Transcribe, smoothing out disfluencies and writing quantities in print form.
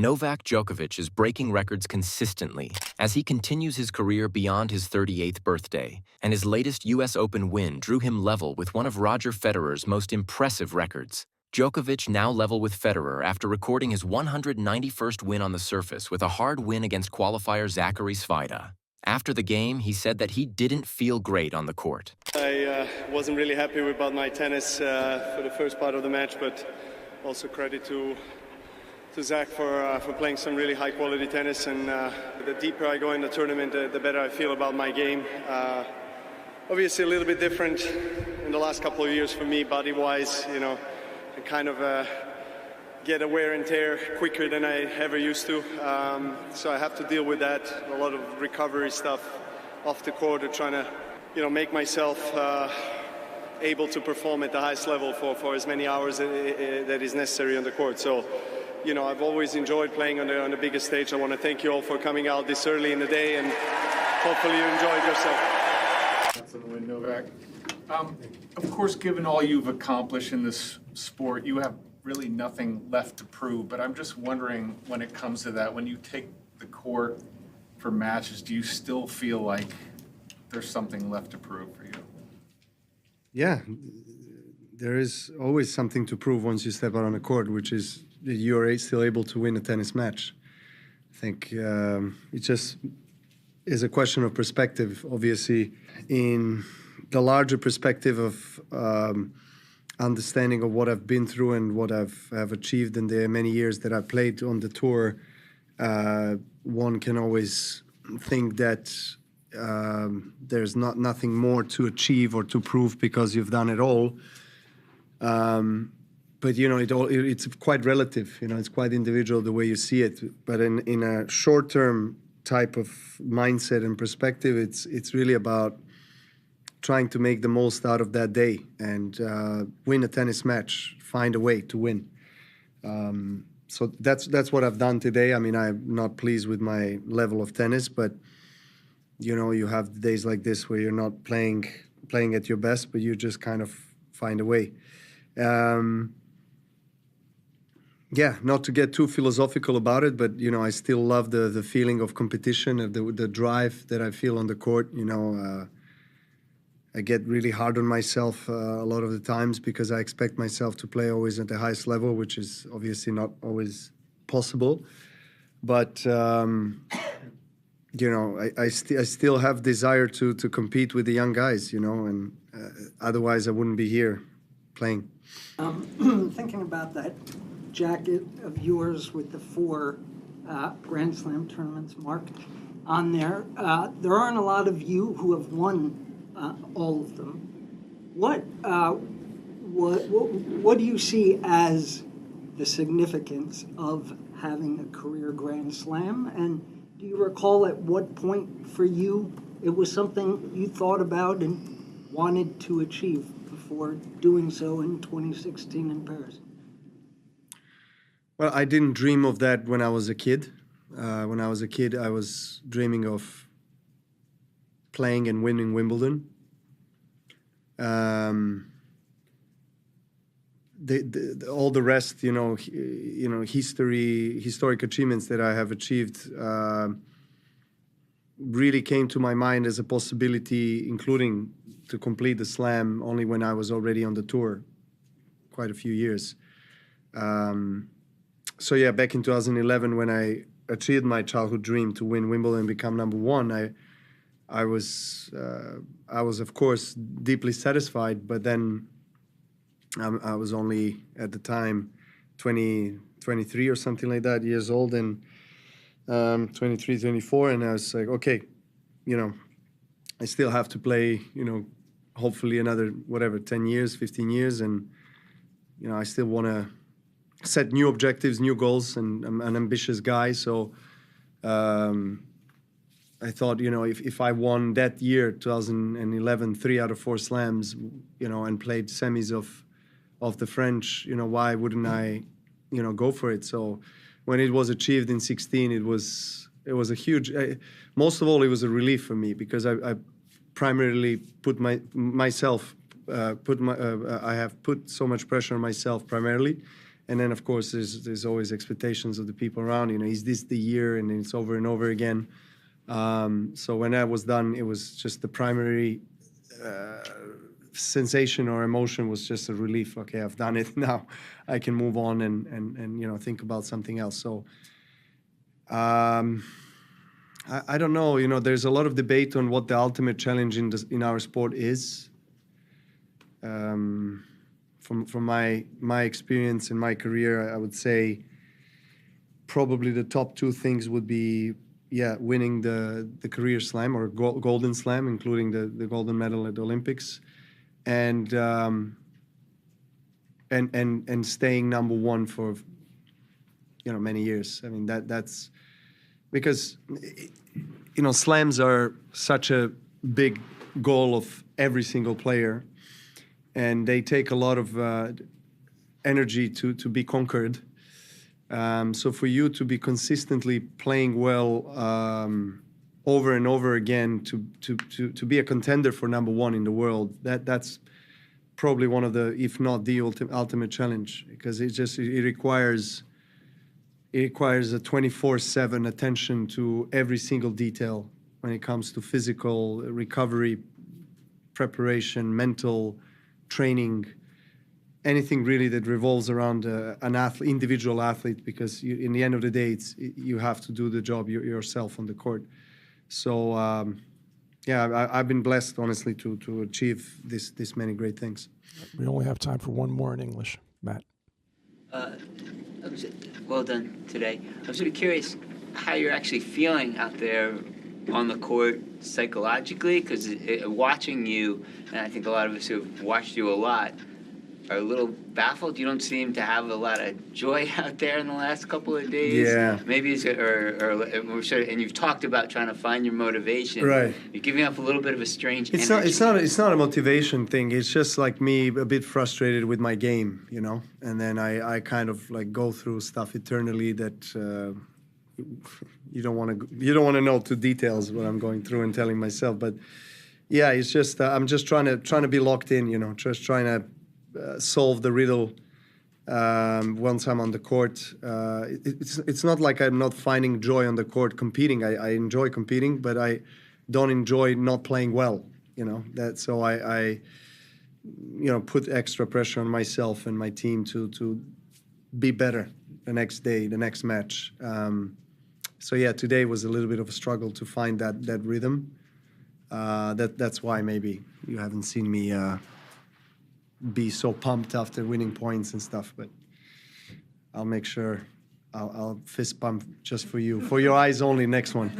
Novak Djokovic is breaking records consistently as he continues his career beyond his 38th birthday, and his latest U.S. Open win drew him level with one of Roger Federer's most impressive records. Djokovic now level with Federer after recording his 191st win on the surface with a hard win against qualifier Zachary Svajda. After the game, he said that he didn't feel great on the court. I wasn't really happy about my tennis for the first part of the match, but also credit to Zach for playing some really high-quality tennis. And the deeper I go in the tournament, the better I feel about my game. Obviously, a little bit different in the last couple of years for me, body-wise. You know, I kind of get a wear and tear quicker than I ever used to. So I have to deal with that. A lot of recovery stuff off the court, trying to, make myself able to perform at the highest level for as many hours that is necessary on the court. So, I've always enjoyed playing on the biggest stage. I want to thank you all for coming out this early in the day, and hopefully you enjoyed yourself. That's on the win, Novak. Of course, given all you've accomplished in this sport, you have really nothing left to prove. But I'm just wondering, when it comes to that, when you take the court for matches, do you still feel like there's something left to prove for you? Yeah, there is always something to prove once you step out on the court, which is that you're still able to win a tennis match. I think it just is a question of perspective. Obviously, in the larger perspective of understanding of what I've been through and what I've achieved in the many years that I've played on the tour, one can always think that there's nothing more to achieve or to prove because you've done it all. But it's quite relative. It's quite individual the way you see it. But in a short-term type of mindset and perspective, it's really about trying to make the most out of that day and win a tennis match, find a way to win. So that's what I've done today. I mean, I'm not pleased with my level of tennis, but you have days like this where you're not playing at your best, but you just kind of find a way. Yeah, not to get too philosophical about it, but I still love the feeling of competition, of the drive that I feel on the court. I get really hard on myself a lot of the times because I expect myself to play always at the highest level, which is obviously not always possible. But I still have desire to compete with the young guys, and otherwise I wouldn't be here playing. Thinking about that jacket of yours with the 4 Grand Slam tournaments marked on there, there aren't a lot of you who have won all of them. What do you see as the significance of having a career Grand Slam? And do you recall at what point for you it was something you thought about and wanted to achieve before doing so in 2016 in Paris? Well, I didn't dream of that when I was a kid. When I was a kid, I was dreaming of playing and winning Wimbledon. All the rest, historic achievements that I have achieved really came to my mind as a possibility, including to complete the slam only when I was already on the tour, quite a few years. So yeah, back in 2011, when I achieved my childhood dream to win Wimbledon and become #1, I was of course deeply satisfied. But then I was only at the time 23 or something like that years old, and 23, 24, and I was like, okay, I still have to play, hopefully another 10 years, 15 years, and I still want to set new objectives, new goals, and I'm an ambitious guy. So I thought, if I won that year, 2011, 3 out of 4 slams, and played semis of the French, why wouldn't I, go for it? So when it was achieved in 16, it was a huge. Most of all, it was a relief for me because I primarily put myself. I have put so much pressure on myself primarily. And then, of course, there's always expectations of the people around. You know, is this the year? And it's over and over again. So when that was done, it was just the primary sensation or emotion was just a relief. Okay, I've done it now. I can move on and you know, think about something else. So I don't know. You know, there's a lot of debate on what the ultimate challenge in our sport is. From my experience in my career, I would say probably the top two things would be, yeah, winning the career slam or golden slam, including the golden medal at the Olympics, and staying number one for, you know, many years. I mean, that's because, you know, slams are such a big goal of every single player, and they take a lot of energy to be conquered. So for you to be consistently playing well over and over again, to be a contender for number one in the world, that's probably one of the, if not the ultimate challenge, because it requires a 24/7 attention to every single detail when it comes to physical recovery, preparation, mental training, anything really that revolves around an individual athlete, because in the end of the day, you have to do the job yourself on the court. So yeah, I've been blessed, honestly, to achieve this many great things. We only have time for one more in English. Matt. Well done today. I'm sort of curious how you're actually feeling out there on the court psychologically, because watching you, and I think a lot of us who have watched you a lot, are a little baffled. You don't seem to have a lot of joy out there in the last couple of days. Yeah. Maybe it's, and you've talked about trying to find your motivation. Right. You're giving off a little bit of a strange It's energy. it's not a motivation thing. It's just like me a bit frustrated with my game, you know. And then I kind of like go through stuff eternally that you don't want to know to details what I'm going through and telling myself. But yeah, it's just I'm just trying to be locked in, you know, just trying to solve the riddle once I'm on the court. It's not like I'm not finding joy on the court competing. I enjoy competing, but I don't enjoy not playing well, you know. So I you know, put extra pressure on myself and my team to be better the next day, the next match. So yeah, today was a little bit of a struggle to find that rhythm. That's why maybe you haven't seen me be so pumped after winning points and stuff, but I'll make sure I'll fist bump just for you, for your eyes only, next one.